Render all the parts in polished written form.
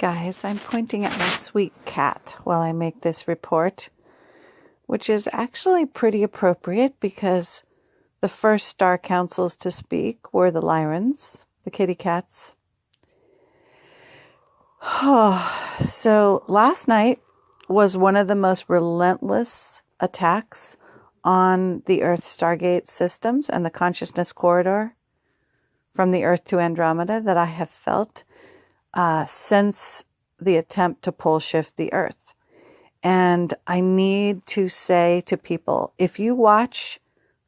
Guys, I'm pointing at my sweet cat while I make this report, which is actually pretty appropriate because the first star councils to speak were the Lyrans, the kitty cats. So last night was one of the most relentless attacks on the Earth Stargate systems and the consciousness corridor from the Earth to Andromeda that I have felt since the attempt to pole shift the Earth. And I need to say to people, if you watch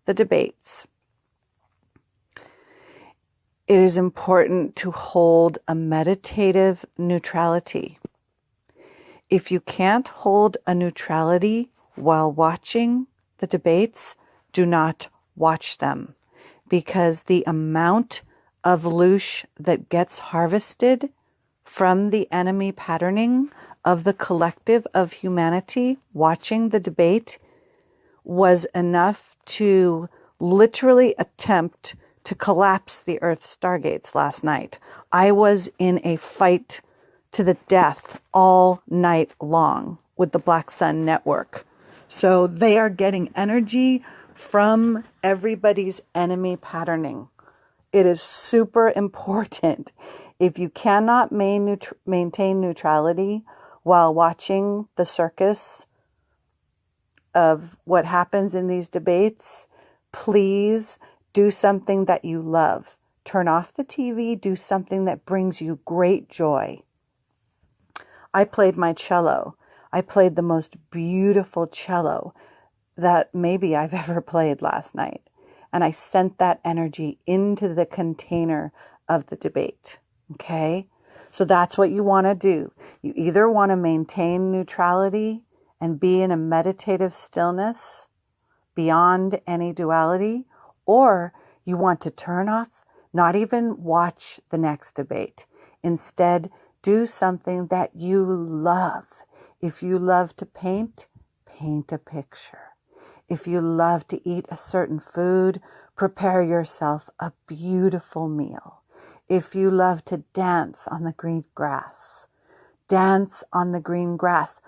the debates, it is important to hold a meditative neutrality. If you can't hold a neutrality while watching the debates, do not watch them, because the amount of loosh that gets harvested from the enemy patterning of the collective of humanity watching the debate was enough to literally attempt to collapse the Earth's stargates last night. I was in a fight to the death all night long with the Black Sun Network. So they are getting energy from everybody's enemy patterning. It is super important. If you cannot maintain neutrality while watching the circus of what happens in these debates, please do something that you love. Turn off the TV, do something that brings you great joy. I played my cello. I played the most beautiful cello that maybe I've ever played last night. And I sent that energy into the container of the debate. Okay? So that's what you want to do. You either want to maintain neutrality and be in a meditative stillness beyond any duality, or you want to turn off, not even watch the next debate. Instead, do something that you love. If you love to paint, paint a picture. If you love to eat a certain food, prepare yourself a beautiful meal. If you love to dance on the green grass, dance on the green grass.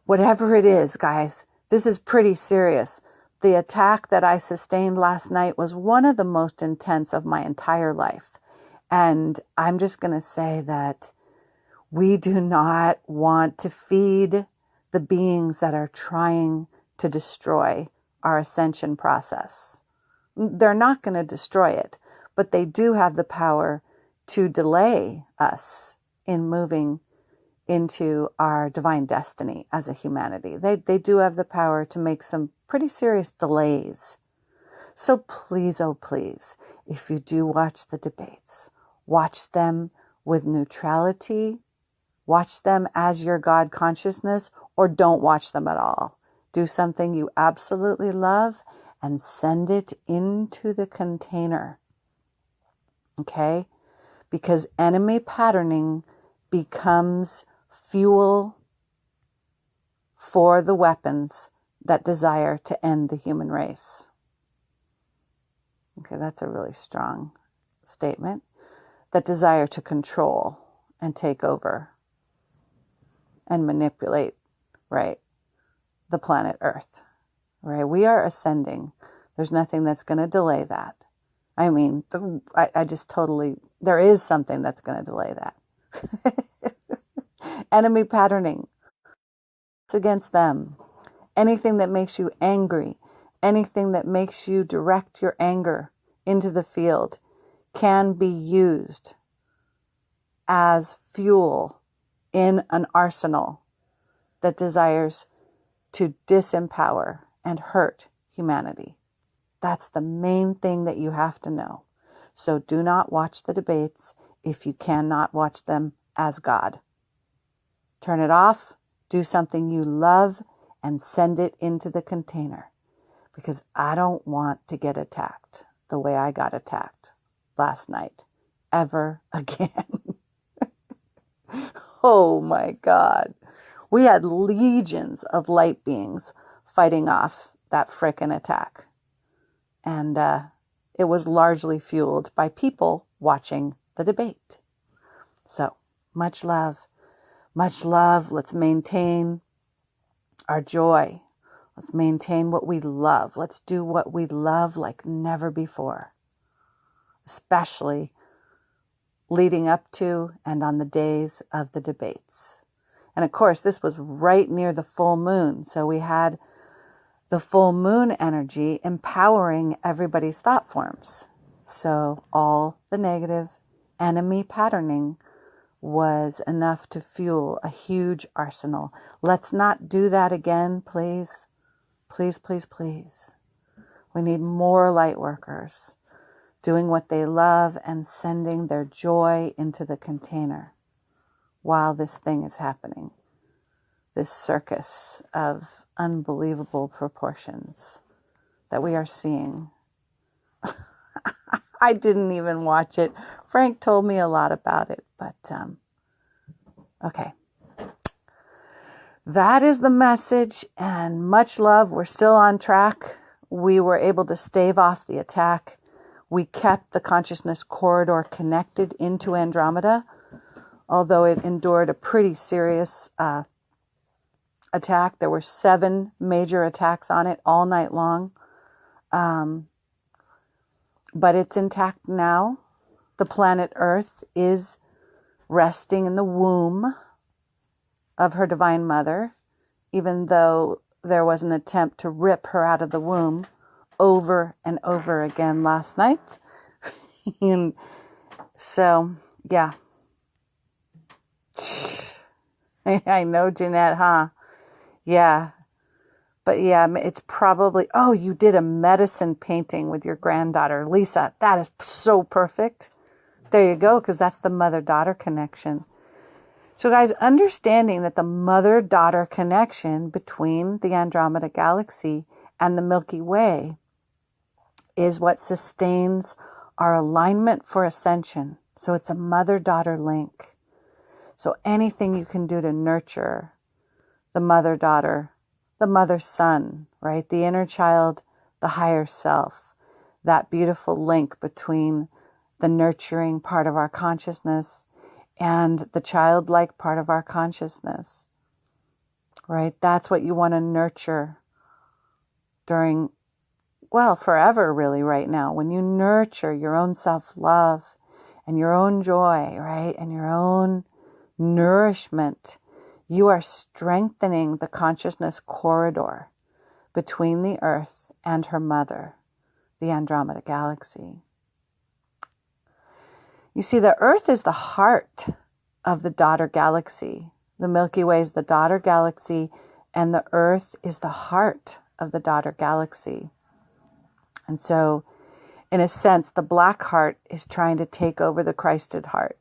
Whatever it is, guys, this is pretty serious. The attack that I sustained last night was one of the most intense of my entire life. And I'm just going to say that we do not want to feed the beings that are trying to destroy our ascension process. They're not going to destroy it, but they do have the power to delay us in moving into our divine destiny as a humanity. They do have the power to make some pretty serious delays. So please, oh please, if you do watch the debates, watch them with neutrality, watch them as your God consciousness, or don't watch them at all. Do something you absolutely love and send it into the container. Okay? Because enemy patterning becomes fuel for the weapons that desire to end the human race. Okay, that's a really strong statement. That desire to control and take over and manipulate, right, the planet Earth, right? We are ascending. There's nothing that's going to delay that. I mean, I just totally, there is something that's going to delay that. Enemy patterning. It's against them. Anything that makes you angry, anything that makes you direct your anger into the field can be used as fuel in an arsenal that desires to disempower and hurt humanity. That's the main thing that you have to know. So do not watch the debates if you cannot watch them as God. Turn it off, do something you love, and send it into the container. Because I don't want to get attacked the way I got attacked last night, ever again. Oh my God. We had legions of light beings fighting off that frickin' attack. And it was largely fueled by people watching the debate. So, much love. Much love. Let's maintain our joy. Let's maintain what we love. Let's do what we love like never before, especially leading up to and on the days of the debates. And of course, this was right near the full moon. So we had the full moon energy empowering everybody's thought forms. So all the negative enemy patterning was enough to fuel a huge arsenal. Let's not do that again, please. Please, please, please. We need more light workers doing what they love and sending their joy into the container while this thing is happening. This circus of unbelievable proportions that we are seeing. I didn't even watch it. Frank told me a lot about it, but okay. That is the message, and much love. We're still on track. We were able to stave off the attack. We kept the consciousness corridor connected into Andromeda, although it endured a pretty serious attack. There were 7 major attacks on it all night long. But it's intact now. The planet Earth is resting in the womb of her Divine Mother, even though there was an attempt to rip her out of the womb over and over again last night. And so, yeah. I know, Jeanette, huh? Yeah. But yeah, it's probably, oh, you did a medicine painting with your granddaughter. Lisa, that is so perfect. There you go, because that's the mother-daughter connection. So guys, understanding that the mother-daughter connection between the Andromeda Galaxy and the Milky Way is what sustains our alignment for ascension. So it's a mother-daughter link. So anything you can do to nurture the mother-daughter, the mother-son, right? The inner child, the higher self, that beautiful link between the nurturing part of our consciousness and the childlike part of our consciousness, right? That's what you want to nurture during, well, forever really right now. When you nurture your own self-love and your own joy, right? And your own nourishment, you are strengthening the consciousness corridor between the Earth and her mother, the Andromeda Galaxy. You see, the Earth is the heart of the daughter galaxy. The Milky Way is the daughter galaxy, and the Earth is the heart of the daughter galaxy. And so, in a sense, the black heart is trying to take over the Christed heart.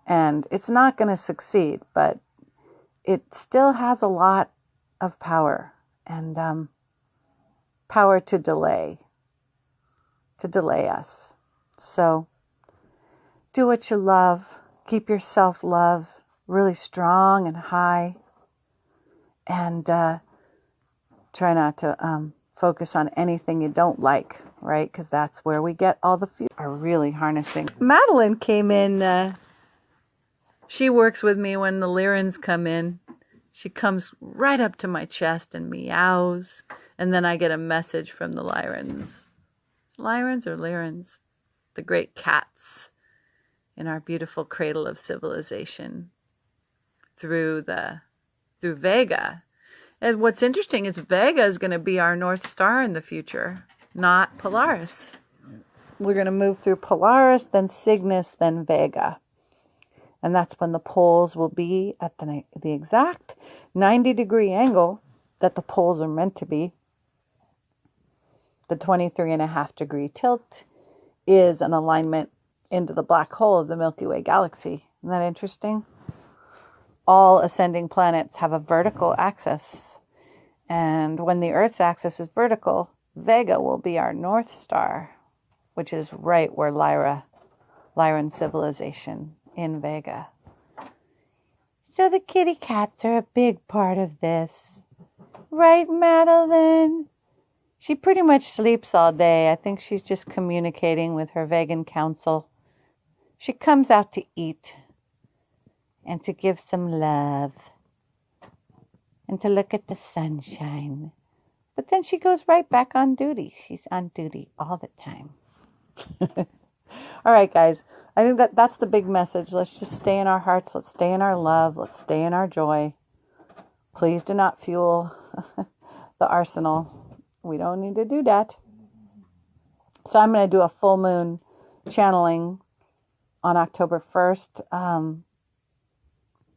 And it's not going to succeed, but it still has a lot of power and power to delay us. So do what you love. Keep your self-love really strong and high. And try not to focus on anything you don't like, right? Because that's where we get all the fuel. Are really harnessing. Madeline came in. She works with me when the Lyrans come in. She comes right up to my chest and meows. And then I get a message from the Lyrans. Lyrans or Lyrans? The great cats in our beautiful cradle of civilization through Vega. And what's interesting is Vega is going to be our North Star in the future, not Polaris. We're going to move through Polaris, then Cygnus, then Vega. And that's when the poles will be at the exact 90-degree angle that the poles are meant to be. The 23.5-degree tilt is an alignment into the black hole of the Milky Way galaxy. Isn't that interesting? All ascending planets have a vertical axis. And when the Earth's axis is vertical, Vega will be our North Star, which is right where Lyran civilization in Vega. So the kitty cats are a big part of this. Right, Madeline? She pretty much sleeps all day. I think she's just communicating with her vegan council. She comes out to eat. and to give some love and to look at the sunshine. But then she goes right back on duty. She's on duty all the time. All right, guys. I think that's the big message. Let's just stay in our hearts. Let's stay in our love. Let's stay in our joy. Please do not fuel the arsenal. We don't need to do that. So I'm going to do a full moon channeling on October 1st.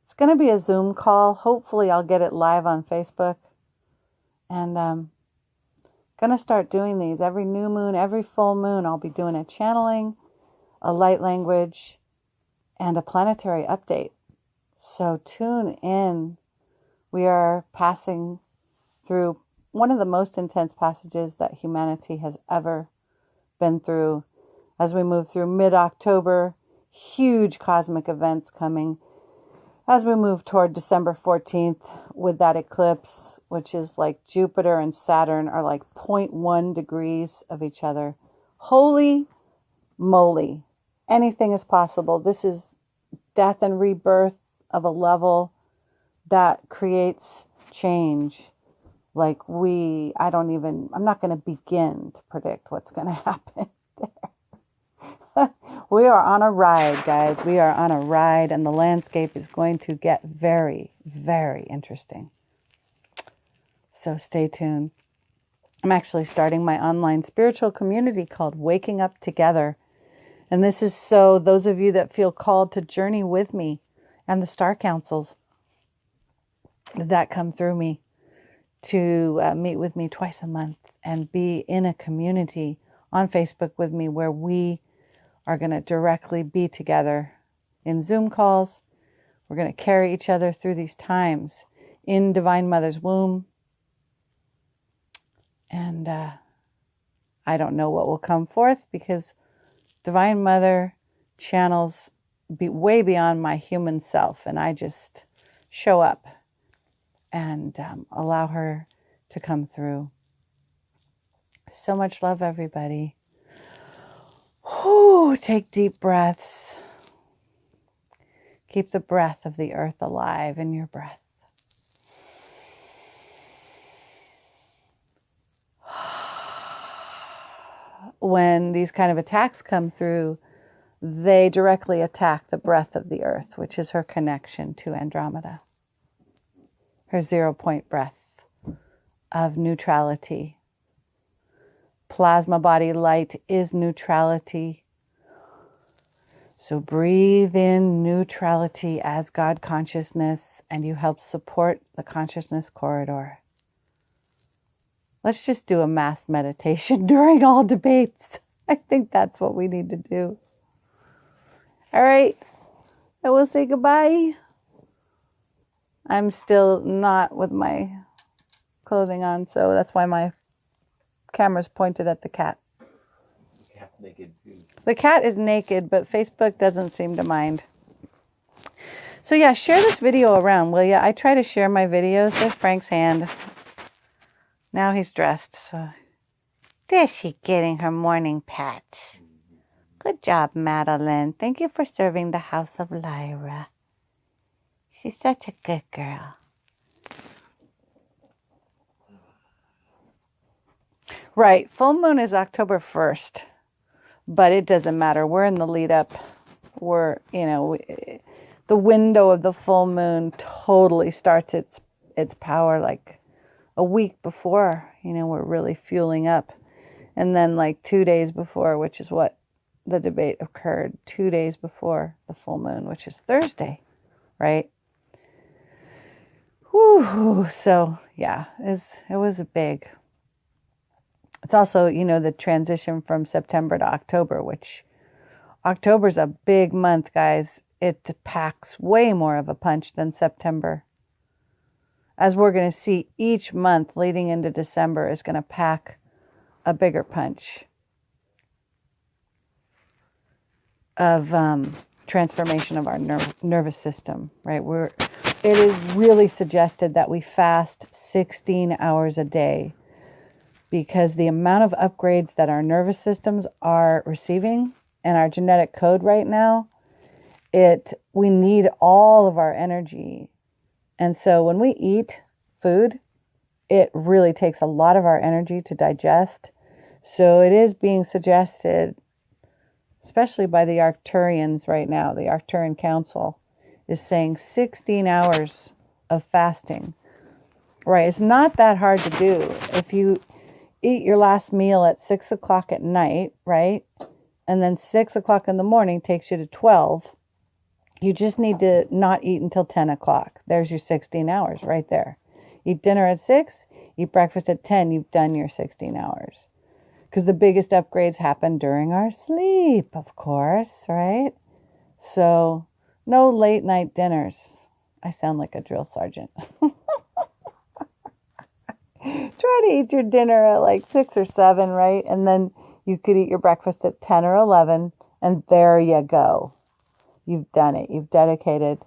It's going to be a Zoom call. Hopefully I'll get it live on Facebook. And going to start doing these every new moon, every full moon. I'll be doing a channeling, a light language, and a planetary update. So tune in. We are passing through one of the most intense passages that humanity has ever been through. As we move through mid-October, huge cosmic events coming. As we move toward December 14th with that eclipse, which is like Jupiter and Saturn are like 0.1 degrees of each other. Holy moly. Anything is possible. This is death and rebirth of a level that creates change. Like I'm not going to begin to predict what's going to happen there. We are on a ride, guys. We are on a ride, and the landscape is going to get very, very interesting. So stay tuned. I'm actually starting my online spiritual community called Waking Up Together. And this is so those of you that feel called to journey with me and the star councils that come through me to meet with me twice a month and be in a community on Facebook with me where we are going to directly be together in Zoom calls. We're going to carry each other through these times in Divine Mother's womb. And I don't know what will come forth because Divine Mother channels way beyond my human self. And I just show up and allow her to come through. So much love, everybody. Whew, take deep breaths. Keep the breath of the earth alive in your breath. When these kind of attacks come through, they directly attack the breath of the earth, which is her connection to Andromeda. Her 0-point breath of neutrality. Plasma body light is neutrality. So breathe in neutrality as God consciousness, and you help support the consciousness corridor. Let's just do a mass meditation during all debates. I think that's what we need to do. All right, I will say goodbye. I'm still not with my clothing on, so that's why my camera's pointed at the cat. The cat's naked too. The cat is naked, but Facebook doesn't seem to mind. So yeah, share this video around, will ya? I try to share my videos. There's Frank's hand. Now he's dressed, so there's she getting her morning pats. Good job, Madeline. Thank you for serving the house of Lyra. She's such a good girl. Right, full moon is October 1st, but it doesn't matter. We're in the lead up. The window of the full moon totally starts its power like a week before, we're really fueling up. And then like 2 days before, which is what the debate occurred, 2 days before the full moon, which is Thursday, right? Whew. So yeah, it was a big. It's also, the transition from September to October, which October's a big month, guys. It packs way more of a punch than September. As we're going to see, each month leading into December is going to pack a bigger punch of transformation of our nervous system, right? It is really suggested that we fast 16 hours a day, because the amount of upgrades that our nervous systems are receiving and our genetic code right now we need all of our energy. And so when we eat food, it really takes a lot of our energy to digest. So it is being suggested, especially by the Arcturians right now, the Arcturian Council is saying 16 hours of fasting. Right, it's not that hard to do. If you eat your last meal at 6 o'clock at night, right, and then 6 o'clock in the morning takes you to 12, you just need to not eat until 10 o'clock. There's your 16 hours right there. Eat dinner at 6, eat breakfast at 10, you've done your 16 hours. Because the biggest upgrades happen during our sleep, of course, right? So, no late night dinners. I sound like a drill sergeant. Try to eat your dinner at like 6 or 7, right? And then you could eat your breakfast at 10 or 11, and there you go. You've done it. You've dedicated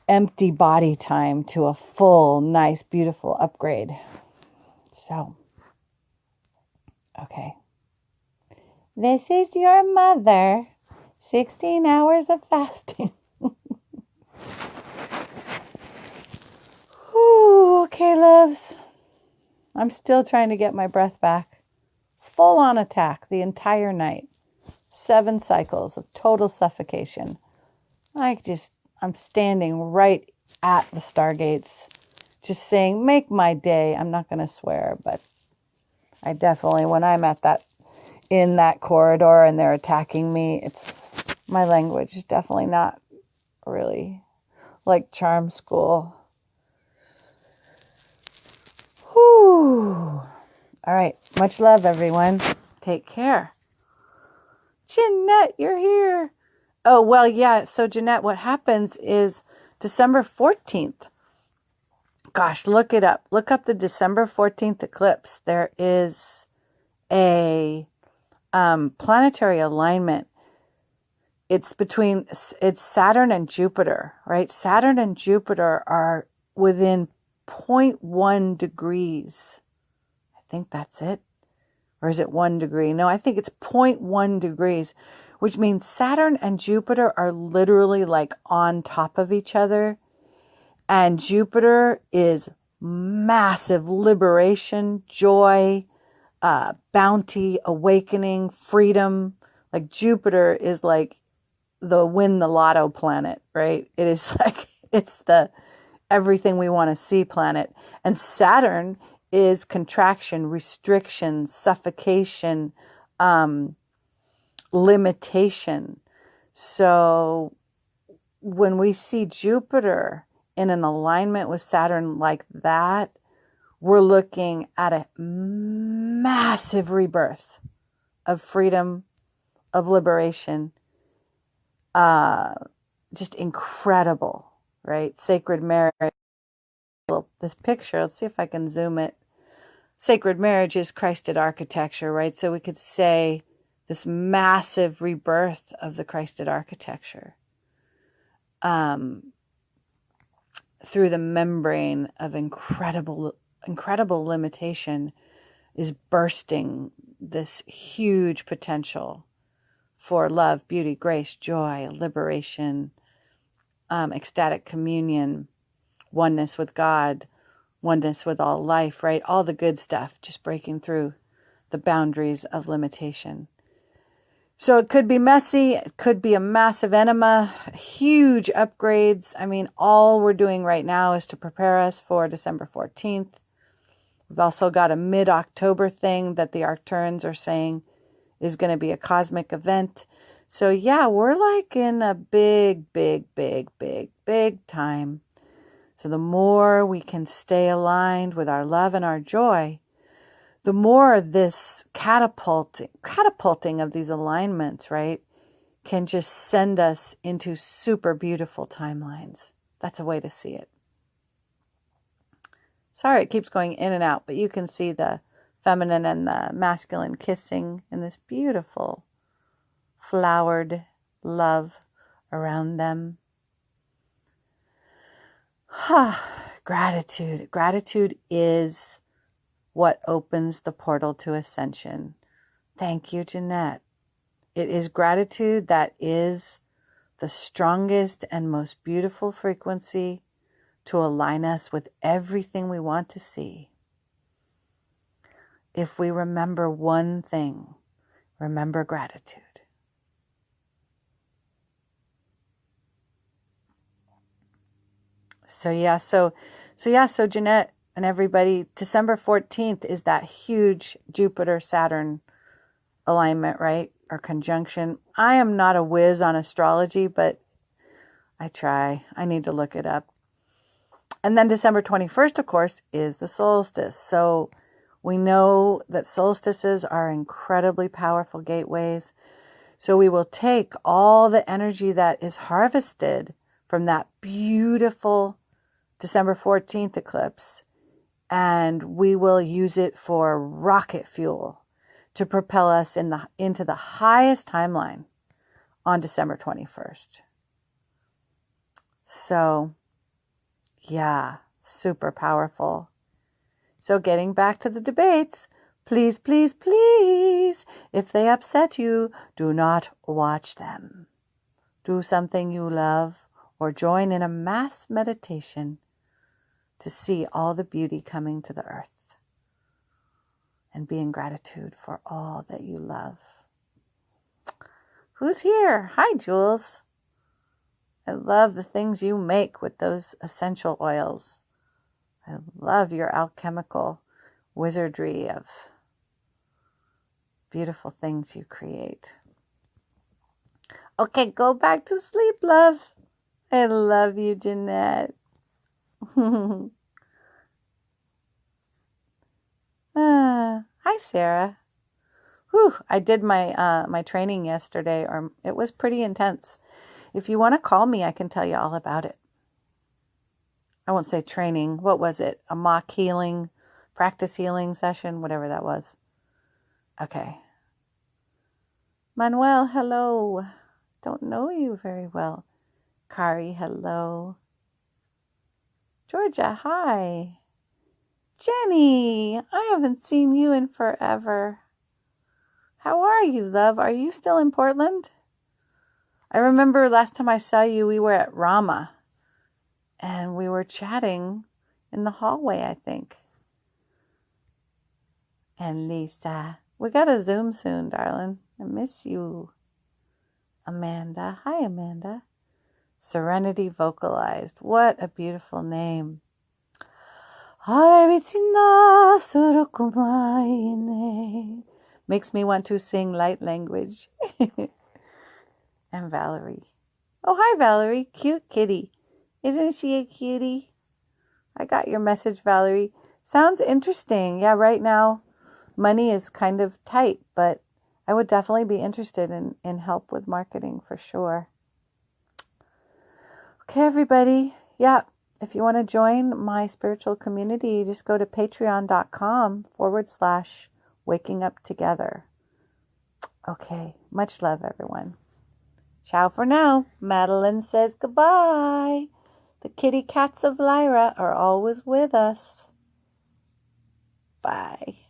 empty body time to a full, nice, beautiful upgrade. So, okay. This is your mother. 16 hours of fasting. Ooh, okay, loves. I'm still trying to get my breath back. Full on attack the entire night. 7 cycles of total suffocation. I'm standing right at the stargates, just saying, make my day. I'm not going to swear, but I definitely, when I'm in that corridor and they're attacking me, my language is definitely not really like charm school. Whew. All right. Much love, everyone. Take care. Jeanette, you're here. Oh, well, yeah. So, Jeanette, what happens is December 14th. Gosh, look it up. Look up the December 14th eclipse. There is a planetary alignment. It's Saturn and Jupiter, right? Saturn and Jupiter are within 0.1 degrees. I think that's it. Or is it 1 degree? No, I think it's 0.1 degrees, which means Saturn and Jupiter are literally like on top of each other. And Jupiter is massive liberation, joy, bounty, awakening, freedom. Like Jupiter is like the win the lotto planet, right? It is like, it's the everything we want to see planet. And Saturn is contraction, restriction, suffocation, limitation. So when we see Jupiter in an alignment with Saturn like that, we're looking at a massive rebirth of freedom, of liberation. Just incredible, right? Sacred marriage. This picture, let's see if I can zoom it. Sacred marriage is Christed architecture, right? So we could say this massive rebirth of the Christed architecture through the membrane of incredible limitation is bursting this huge potential for love, beauty, grace, joy, liberation, ecstatic communion, oneness with God, oneness with all life, right? All the good stuff, just breaking through the boundaries of limitation. So it could be messy. It could be a massive enema, huge upgrades. I mean, all we're doing right now is to prepare us for December 14th. We've also got a mid-October thing that the Arcturians are saying is going to be a cosmic event. So yeah, we're like in a big time. So the more we can stay aligned with our love and our joy, the more this catapulting of these alignments, right, can just send us into super beautiful timelines. That's a way to see it. Sorry, it keeps going in and out, but you can see the feminine and the masculine kissing in this beautiful flowered love around them. Gratitude. Gratitude is what opens the portal to ascension. Thank you, Jeanette. It is gratitude that is the strongest and most beautiful frequency to align us with everything we want to see. If we remember one thing, remember gratitude. So Jeanette and everybody, December 14th is that huge Jupiter-Saturn alignment, right? Or conjunction. I am not a whiz on astrology, but I try. I need to look it up. And then December 21st, of course, is the solstice. So we know that solstices are incredibly powerful gateways. So we will take all the energy that is harvested from that beautiful December 14th eclipse, and we will use it for rocket fuel to propel us into the highest timeline on December 21st. So, yeah, super powerful. So getting back to the debates, please, please, please, if they upset you, do not watch them. Do something you love or join in a mass meditation to see all the beauty coming to the earth and be in gratitude for all that you love. Who's here? Hi, Jules. I love the things you make with those essential oils. I love your alchemical wizardry of beautiful things you create. Okay, go back to sleep, love. I love you, Jeanette. Hi, Sarah. Whew, I did my training yesterday, or it was pretty intense. If you want to call me, I can tell you all about it. I won't say training. What was it? A mock healing, practice healing session, whatever that was. Okay. Manuel, hello. Don't know you very well. Kari, hello. Georgia, hi. Jenny, I haven't seen you in forever. How are you, love? Are you still in Portland? I remember last time I saw you, we were at Rama. And we were chatting in the hallway, I think. And Lisa, we got to Zoom soon, darling. I miss you. Amanda, hi, Amanda. Serenity Vocalized. What a beautiful name. Makes me want to sing light language. And Valerie. Oh, hi, Valerie. Cute kitty. Isn't she a cutie? I got your message, Valerie. Sounds interesting. Yeah, right now, money is kind of tight, but I would definitely be interested in help with marketing for sure. Okay, everybody. Yeah, if you want to join my spiritual community, just go to patreon.com/wakinguptogether. Okay, much love, everyone. Ciao for now. Madeline says goodbye. The kitty cats of Lyra are always with us. Bye.